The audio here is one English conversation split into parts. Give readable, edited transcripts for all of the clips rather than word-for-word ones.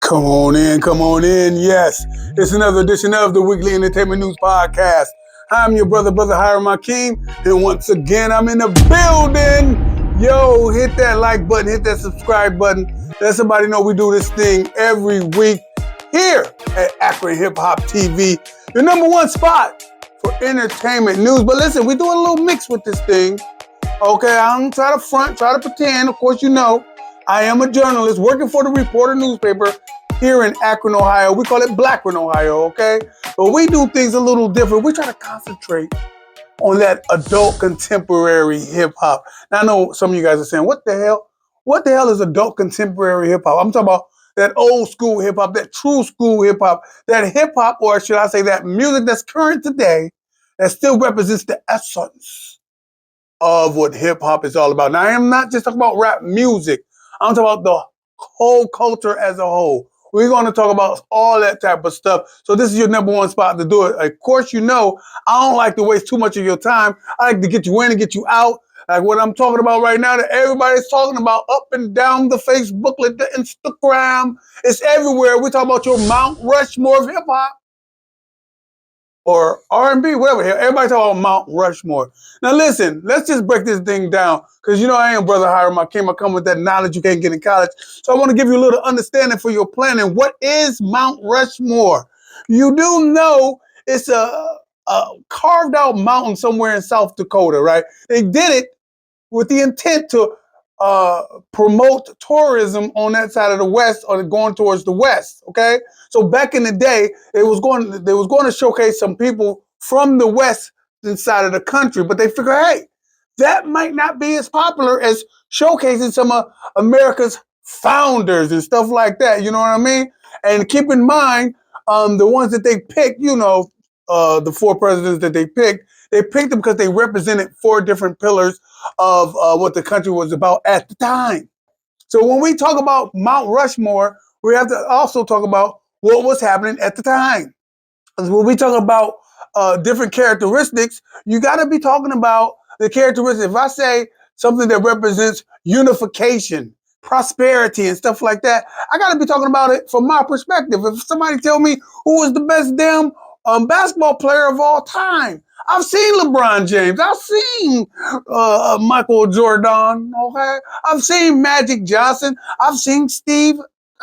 Come on in, come on in. Yes, it's another edition of the Weekly Entertainment News Podcast. I'm your brother Hiram Hakeem, and once again, I'm in the building. Yo, hit that like button, hit that subscribe button. Let somebody know we do this thing every week here at Akron Hip Hop TV, your number one spot for entertainment news. But listen, we're doing a little mix with this thing. Okay, I don't try to front, try to pretend. Of course, you know, I am a journalist working for the Reporter newspaper here in Akron, Ohio. We call it Blackburn, Ohio, okay? But we do things a little different. We try to concentrate on that adult contemporary hip hop. Now, I know some of you guys are saying, what the hell? What the hell is adult contemporary hip hop? I'm talking about that old school hip hop, that true school hip hop, that hip hop, or should I say that music that's current today that still represents the essence of what hip hop is all about. Now, I am not just talking about rap music. I'm talking about the whole culture as a whole. We're going to talk about all that type of stuff. So this is your number one spot to do it. Of course, you know, I don't like to waste too much of your time. I like to get you in and get you out. Like what I'm talking about right now that everybody's talking about up and down the Facebook, the Instagram. It's everywhere. We're talking about your Mount Rushmore of hip hop. Or R&B, whatever. Everybody talking about Mount Rushmore. Now listen, let's just break this thing down. Because you know I am Brother Hiram. I come with that knowledge you can't get in college. So I want to give you a little understanding for your planning. What is Mount Rushmore? You do know it's a carved out mountain somewhere in South Dakota, right? They did it with the intent to promote tourism on that side of the west, or going towards the west. Okay, so back in the day, they was going to showcase some people from the west side of the country, but they figure, hey, that might not be as popular as showcasing some of America's founders and stuff like that. You know what I mean? And keep in mind, the ones that they picked, you know, the four presidents that they picked them because they represented four different pillars of what the country was about at the time. So when we talk about Mount Rushmore, we have to also talk about what was happening at the time. Because when we talk about different characteristics, you got to be talking about the characteristics. If I say something that represents unification, prosperity, and stuff like that, I got to be talking about it from my perspective. If somebody tell me who was the best damn basketball player of all time, I've seen LeBron James. I've seen Michael Jordan. Okay, I've seen Magic Johnson. I've seen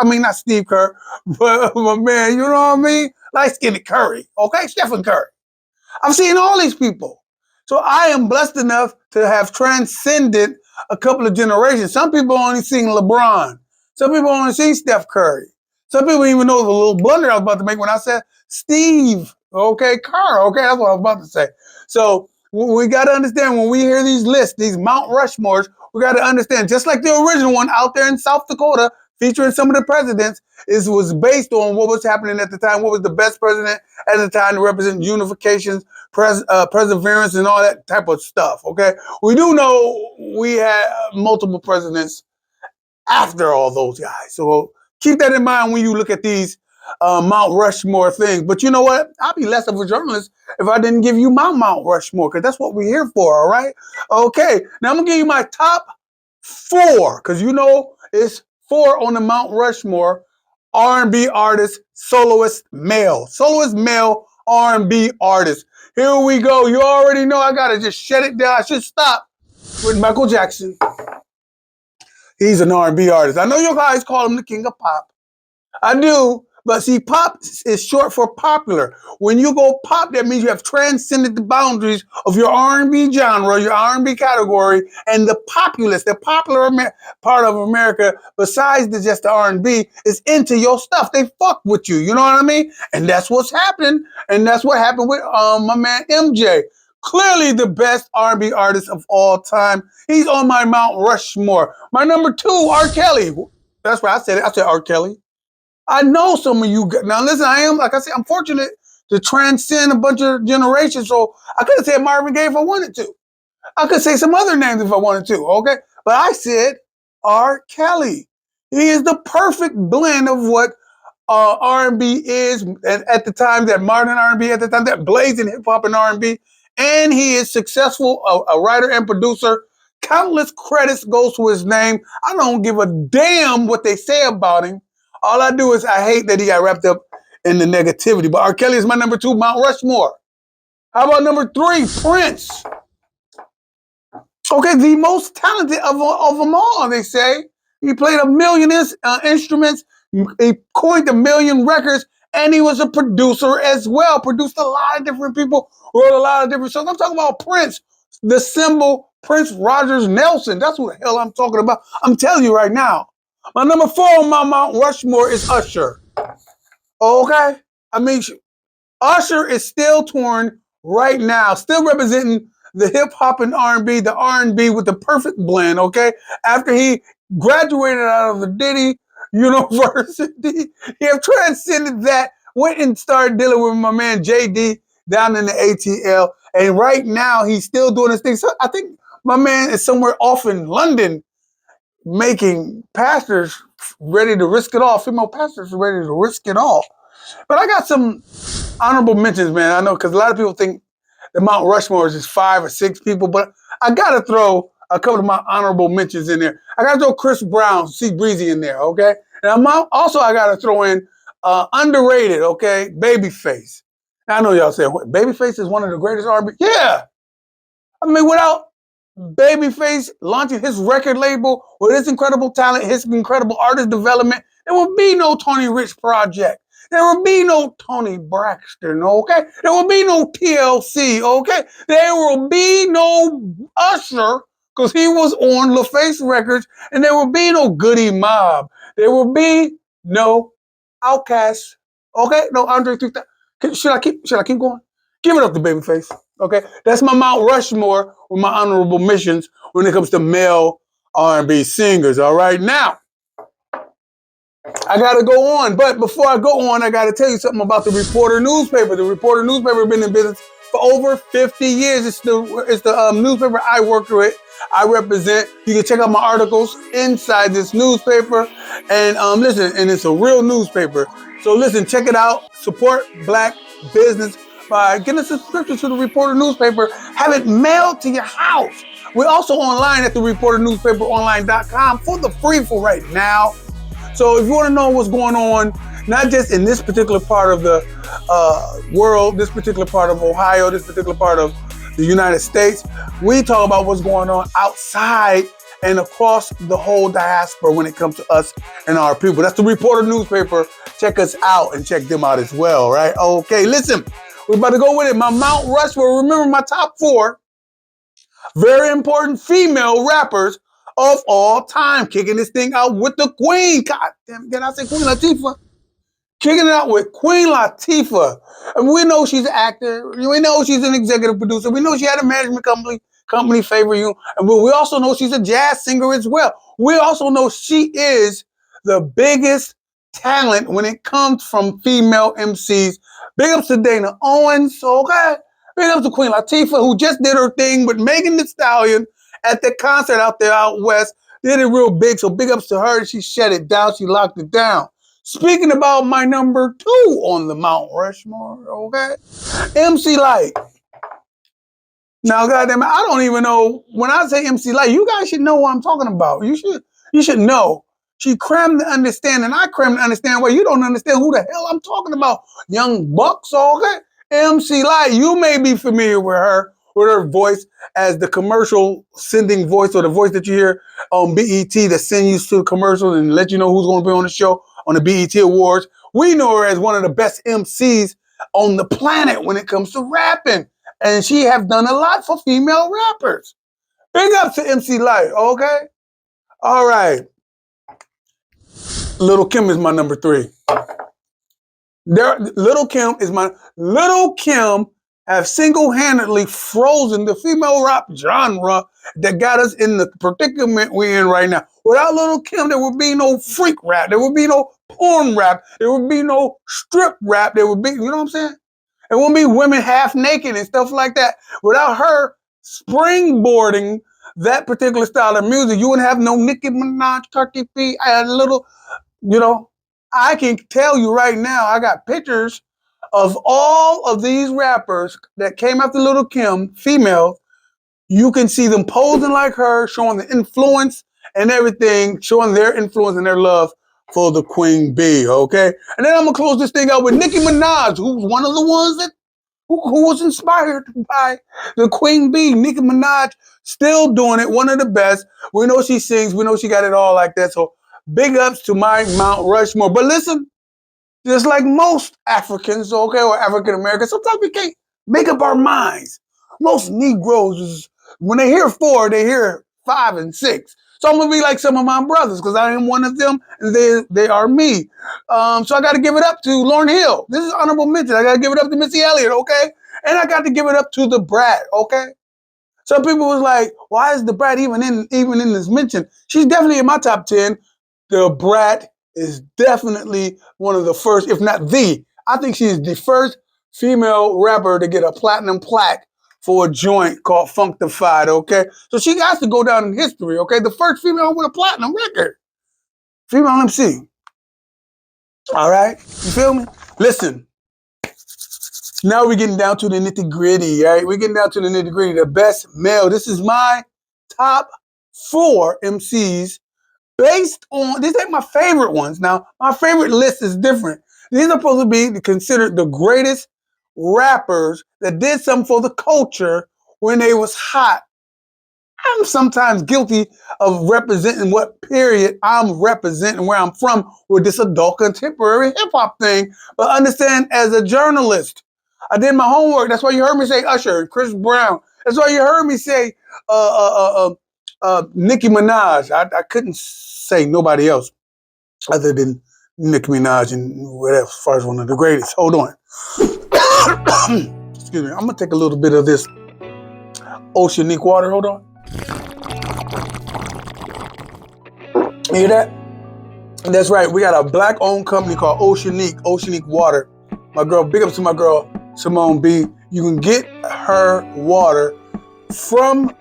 not Steve Kerr, but man, you know what I mean? Light skinned Curry. Okay, Stephen Curry. I've seen all these people. So I am blessed enough to have transcended a couple of generations. Some people only seen LeBron. Some people only seen Steph Curry. Some people even know the little blunder I was about to make when I said Steve. Okay, Kerr. Okay, that's what I was about to say. So we got to understand when we hear these lists, these Mount Rushmores, we got to understand, just like the original one out there in South Dakota, featuring some of the presidents, was based on what was happening at the time. What was the best president at the time to represent unification, perseverance, and all that type of stuff. Okay, we do know we had multiple presidents after all those guys. So keep that in mind when you look at these Mount Rushmore things. But you know what? I'd be less of a journalist if I didn't give you my Mount Rushmore, because that's what we're here for. All right. Okay. Now I'm gonna give you my top four, because you know it's four on the Mount Rushmore R&B artists, soloist male R&B artists. Here we go. You already know I gotta just shut it down. I should stop with Michael Jackson. He's an R&B artist. I know you guys call him the king of pop. I do. But see, pop is short for popular. When you go pop, that means you have transcended the boundaries of your R&B genre, your R&B category, and the populace, the popular part of America, besides just the R&B, is into your stuff. They fuck with you. You know what I mean? And that's what's happening. And that's what happened with my man MJ. Clearly the best R&B artist of all time. He's on my Mount Rushmore. My number two, R. Kelly. That's right, I said it. I said R. Kelly. I know some of you. Now listen, I'm fortunate to transcend a bunch of generations. So I could have said Marvin Gaye if I wanted to. I could say some other names if I wanted to. Okay, but I said R. Kelly. He is the perfect blend of what R&B is at the time, that modern R&B at the time, that blazing hip hop and R&B, and he is successful, a writer and producer. Countless credits goes to his name. I don't give a damn what they say about him. All I do is I hate that he got wrapped up in the negativity. But R. Kelly is my number 2, Mount Rushmore. How about number 3, Prince? Okay, the most talented of them all, they say. He played a million instruments, he coined a million records, and he was a producer as well. Produced a lot of different people, wrote a lot of different songs. I'm talking about Prince, the symbol Prince Rogers Nelson. That's what the hell I'm talking about. I'm telling you right now. My number 4 on my Mount Rushmore is Usher. Okay? I mean, Usher is still touring right now, still representing the hip hop and R&B, the R&B with the perfect blend, okay? After he graduated out of the Diddy University, he have transcended that, went and started dealing with my man JD down in the ATL, and right now he's still doing his thing. So I think my man is somewhere off in London making pastors ready to risk it all, female pastors ready to risk it all. But I got some honorable mentions, man. I know because a lot of people think the Mount Rushmore is just 5 or 6 people, but I gotta throw a couple of my honorable mentions in there. I gotta throw Chris Brown, C Breezy in there, okay? And I gotta throw in underrated, okay, Babyface. Now, I know y'all say Babyface is one of the greatest R&B. Yeah, I mean, without Babyface launching his record label with his incredible talent, his incredible artist development, there would be no Tony Rich Project. There will be no Tony Braxton, okay? There will be no TLC, okay? There will be no Usher, because he was on LaFace Records, and there will be no Goody Mob. There will be no Outkast, okay? No Andre 3000. Should I keep going? Give it up to Babyface, okay? That's my Mount Rushmore with my honorable mentions when it comes to male R&B singers, all right? Now, I got to go on, but before I go on, I got to tell you something about the Reporter newspaper. The Reporter newspaper has been in business for over 50 years. It's the newspaper I work with, I represent. You can check out my articles inside this newspaper, and listen, and it's a real newspaper. So listen, check it out. Support Black business by getting a subscription to the Reporter newspaper. Have it mailed to your house. We're also online at the reporternewspaperonline.com for free for right now. So if you want to know what's going on, not just in this particular part of the world, this particular part of Ohio, this particular part of the United States, we talk about what's going on outside and across the whole diaspora when it comes to us and our people. That's the Reporter newspaper. Check us out and check them out as well, right? Okay, listen, we're about to go with it. My Mount Rushmore, remember my top 4 very important female rappers of all time. Kicking this thing out with the Queen. God damn, did I say Queen Latifah? Kicking it out with Queen Latifah. And we know she's an actor. We know she's an executive producer. We know she had a management company favor you. And we also know she's a jazz singer as well. We also know she is the biggest talent when it comes from female MCs. Big ups to Dana Owens, okay? Big ups to Queen Latifah, who just did her thing with Megan Thee Stallion at the concert out there out west. Did it real big, so big ups to her. She shut it down. She locked it down. Speaking about my number 2 on the Mount Rushmore, okay? MC Lyte. Now, goddamn it, I don't even know. When I say MC Lyte, you guys should know what I'm talking about. You should know. She crammed to understand, and I crammed to understand why you don't understand who the hell I'm talking about. Young Bucks, okay? MC Lyte, you may be familiar with her voice as the commercial sending voice, or the voice that you hear on BET that send you to the commercials and let you know who's going to be on the show on the BET Awards. We know her as one of the best MCs on the planet when it comes to rapping. And she have done a lot for female rappers. Big up to MC Lyte, okay? All right. Little Kim is my number 3. Little Kim have single-handedly frozen the female rap genre that got us in the predicament we're in right now. Without Little Kim, there would be no freak rap. There would be no porn rap. There would be no strip rap. There would be, you know what I'm saying? There wouldn't be women half naked and stuff like that. Without her springboarding that particular style of music, you wouldn't have no Nicki Minaj, Cardi B. I had a little, I can tell you right now, I got pictures of all of these rappers that came after Little Kim, female. You can see them posing like her, showing the influence and everything, showing their influence and their love for the Queen Bee, okay? And then I'm gonna close this thing out with Nicki Minaj, who's one of the ones that who was inspired by the Queen Bee. Nicki Minaj still doing it, one of the best. We know she sings, we know she got it all like that. So big ups to my Mount Rushmore. But listen, just like most Africans, okay, or African Americans, sometimes we can't make up our minds. Most Negroes, when they hear 4, they hear 5 and 6. So I'm gonna be like some of my brothers because I am one of them, and they are me. So I got to give it up to Lauryn Hill. This is honorable mention. I got to give it up to Missy Elliott, okay, and I got to give it up to the Brat, okay. Some people was like, why is the Brat even in this mention? She's definitely in my top 10. The Brat is definitely one of the first, if not the, I think she is the first female rapper to get a platinum plaque for a joint called Funkdafied, okay? So she has to go down in history, okay? The first female with a platinum record. Female MC. All right? You feel me? Listen. Now we're getting down to the nitty gritty, right? We're getting down to the nitty gritty. The best male. This is my top 4 MCs based on, these ain't my favorite ones. Now, my favorite list is different. These are supposed to be considered the greatest rappers that did something for the culture when they was hot. I'm sometimes guilty of representing what period I'm representing, where I'm from, with this adult contemporary hip-hop thing. But understand, as a journalist, I did my homework. That's why you heard me say Usher, Chris Brown. That's why you heard me say Nicki Minaj. I couldn't say nobody else other than Nicki Minaj and whatever, as far as one of the greatest. Hold on. Excuse me. I'm going to take a little bit of this oceanic water. Hold on. You hear that? That's right. We got a black-owned company called Oceanic Water. My girl, big ups to my girl, Simone B. You can get her water from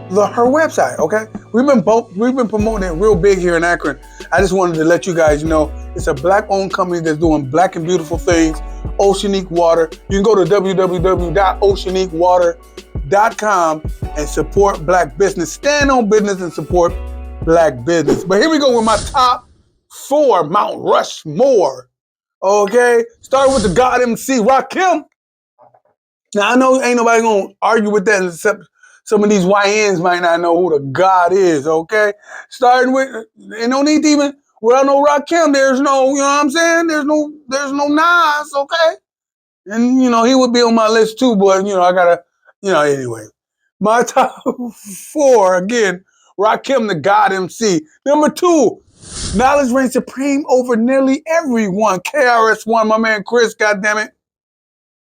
her website, okay? We've been promoting it real big here in Akron. I just wanted to let you guys know it's a black-owned company that's doing black and beautiful things. Oceanic Water. You can go to www.oceanicwater.com and support black business. Stand on business and support black business. But here we go with my top 4 Mount Rushmore. Okay? Starting with the God MC, Rakim. Now, I know ain't nobody gonna argue with that except some of these YNs might not know who the God is, okay? Starting with, and no need to even, well, no Rakim, there's no, you know what I'm saying? There's no Nas, okay? And, you know, he would be on my list too, but, you know, I gotta, you know, anyway. My top 4, again, Rakim, the God MC. Number 2, knowledge reigns supreme over nearly everyone. KRS-One, my man Chris, goddammit.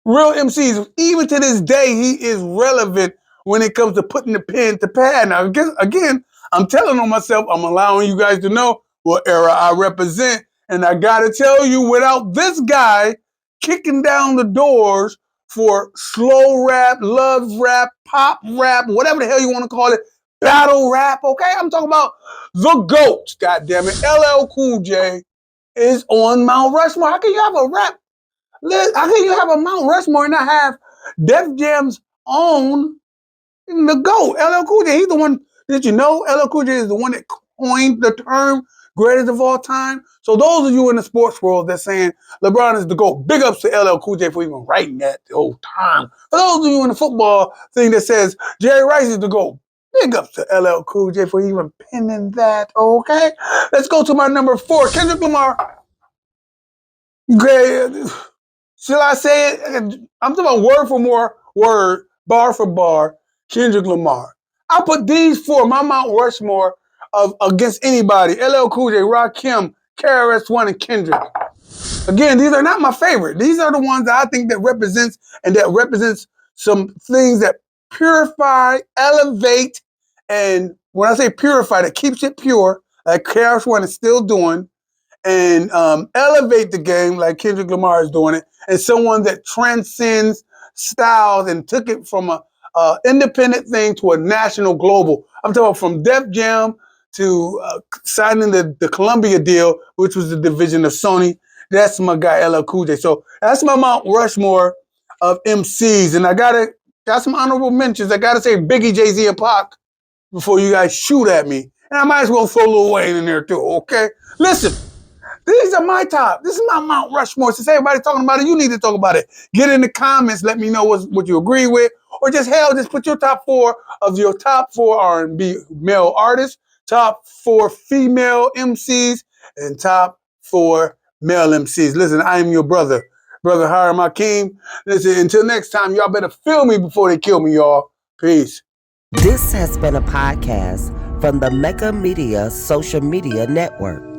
Real MCs, even to this day, he is relevant when it comes to putting the pen to pad. Now, again, I'm telling on myself, I'm allowing you guys to know what era I represent. And I gotta tell you, without this guy kicking down the doors for slow rap, love rap, pop rap, whatever the hell you want to call it, battle rap, okay? I'm talking about the GOAT, goddammit. LL Cool J is on Mount Rushmore. How can you have a rap? How can you have a Mount Rushmore and not have Def Jam's own the GOAT, LL Cool J? He's the one, did you know LL Cool J is the one that coined the term greatest of all time? So those of you in the sports world that's saying LeBron is the GOAT, big ups to LL Cool J for even writing that the whole time. For those of you in the football thing that says Jerry Rice is the GOAT, big ups to LL Cool J for even penning that, okay? Let's go to my number 4, Kendrick Lamar. Great. Shall I say it? I'm talking about word for word, bar for bar, Kendrick Lamar. I put these 4, my Mount Rushmore, of against anybody. LL Cool J, Rakim, KRS-One, and Kendrick. Again, these are not my favorite. These are the ones that I think that represents some things that purify, elevate, and when I say purify, that keeps it pure, like KRS-One is still doing, and elevate the game like Kendrick Lamar is doing it, and someone that transcends styles and took it from a independent thing to a national global. I'm talking about from Def Jam to signing the Columbia deal, which was the division of Sony. That's my guy, LL Cool J. So that's my Mount Rushmore of MCs. And I got some honorable mentions. I gotta say Biggie, Jay-Z, and Pac before you guys shoot at me. And I might as well throw Lil Wayne in there too, okay? Listen, these are my top. This is my Mount Rushmore. Since everybody's talking about it, you need to talk about it. Get in the comments. Let me know what you agree with. Or just put your top 4 of your top 4 R&B male artists, top 4 female MCs, and top 4 male MCs. Listen, I am your brother, Brother Hiram Hakeem. Listen, until next time, y'all better feel me before they kill me, y'all. Peace. This has been a podcast from the Mega Media Social Media Network.